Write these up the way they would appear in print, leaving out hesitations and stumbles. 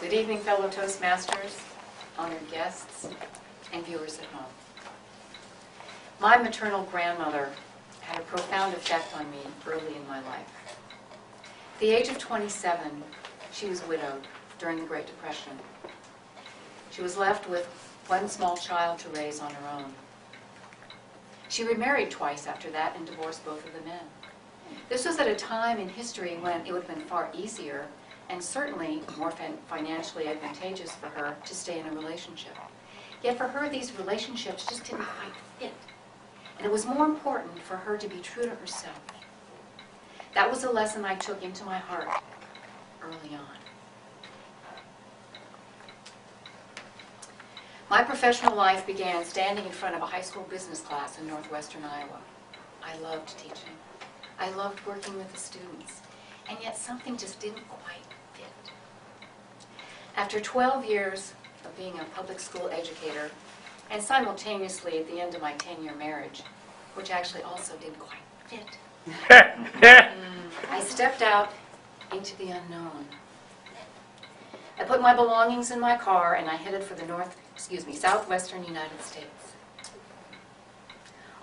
Good evening, fellow Toastmasters, honored guests, and viewers at home. My maternal grandmother had a profound effect on me early in my life. At the age of 27, she was widowed during the Great Depression. She was left with one small child to raise on her own. She remarried twice after that and divorced both of the men. This was at a time in history when it would have been far easier and certainly more financially advantageous for her to stay in a relationship. Yet for her, these relationships just didn't quite fit. And it was more important for her to be true to herself. That was a lesson I took into my heart early on. My professional life began standing in front of a high school business class in northwestern Iowa. I loved teaching. I loved working with the students. And yet something just didn't quite fit. After 12 years of being a public school educator, and simultaneously at the end of my 10-year marriage, which actually also didn't quite fit, I stepped out into the unknown. I put my belongings in my car and I headed for the southwestern United States.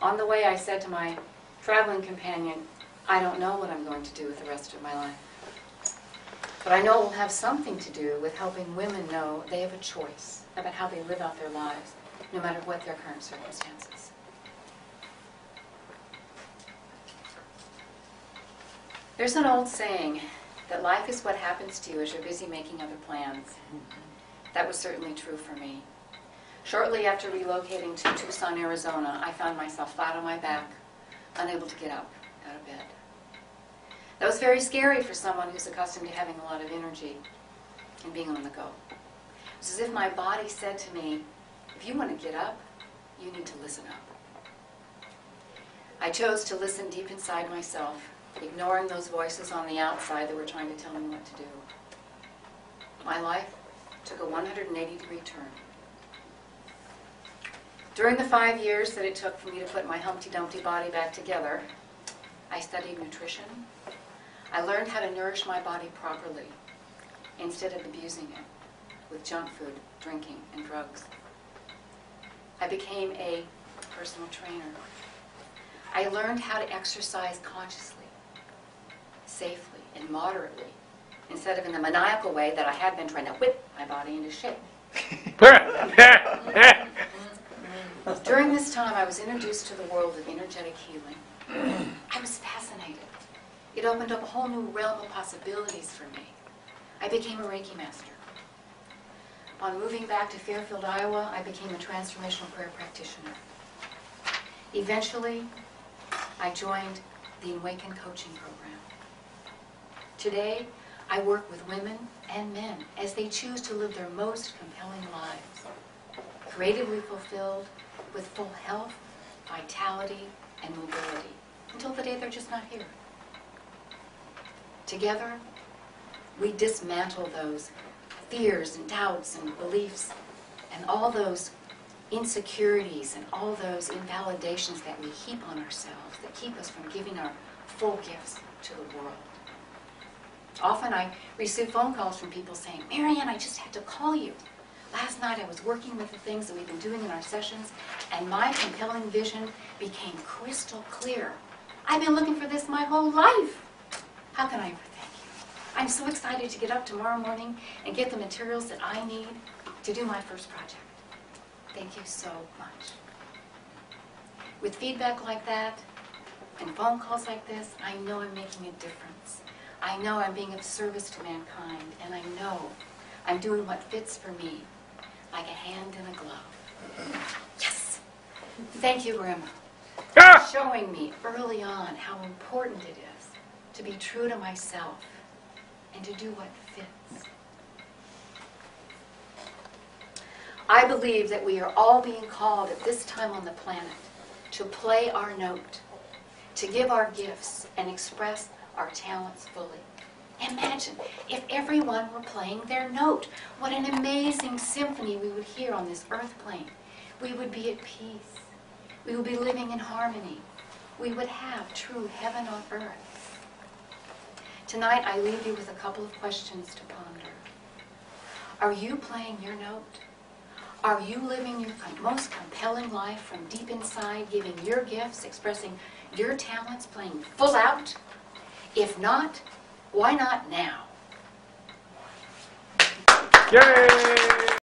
On the way, I said to my traveling companion, I don't know what I'm going to do with the rest of my life. But I know it will have something to do with helping women know they have a choice about how they live out their lives, no matter what their current circumstances. There's an old saying that life is what happens to you as you're busy making other plans. That was certainly true for me. Shortly after relocating to Tucson, Arizona, I found myself flat on my back, unable to get up out of bed. That was very scary for someone who's accustomed to having a lot of energy and being on the go. It was as if my body said to me, if you want to get up, you need to listen up. I chose to listen deep inside myself, ignoring those voices on the outside that were trying to tell me what to do. My life took a 180-degree turn. During the 5 years that it took for me to put my Humpty Dumpty body back together, I studied nutrition. I learned how to nourish my body properly instead of abusing it with junk food, drinking, and drugs. I became a personal trainer. I learned how to exercise consciously, safely, and moderately, instead of in the maniacal way that I had been trying to whip my body into shape. During this time, I was introduced to the world of energetic healing. I was fascinated. It opened up a whole new realm of possibilities for me. I became a Reiki master. On moving back to Fairfield, Iowa, I became a transformational prayer practitioner. Eventually, I joined the Awaken coaching program. Today, I work with women and men as they choose to live their most compelling lives, creatively fulfilled, with full health, vitality, and mobility, until the day they're just not here. Together, we dismantle those fears and doubts and beliefs and all those insecurities and all those invalidations that we heap on ourselves that keep us from giving our full gifts to the world. Often I receive phone calls from people saying, Maryann, I just had to call you. Last night I was working with the things that we've been doing in our sessions, and my compelling vision became crystal clear. I've been looking for this my whole life. How can I ever thank you? I'm so excited to get up tomorrow morning and get the materials that I need to do my first project. Thank you so much. With feedback like that and phone calls like this, I know I'm making a difference. I know I'm being of service to mankind, and I know I'm doing what fits for me, like a hand in a glove. Yes! Thank you, Grandma, for showing me early on how important it is to be true to myself and to do what fits. I believe that we are all being called at this time on the planet to play our note, to give our gifts and express our talents fully. Imagine if everyone were playing their note. What an amazing symphony we would hear on this earth plane. We would be at peace. We would be living in harmony. We would have true heaven on earth. Tonight I leave you with a couple of questions to ponder. Are you playing your note? Are you living your most compelling life from deep inside, giving your gifts, expressing your talents, playing full out? If not, why not now? Yay!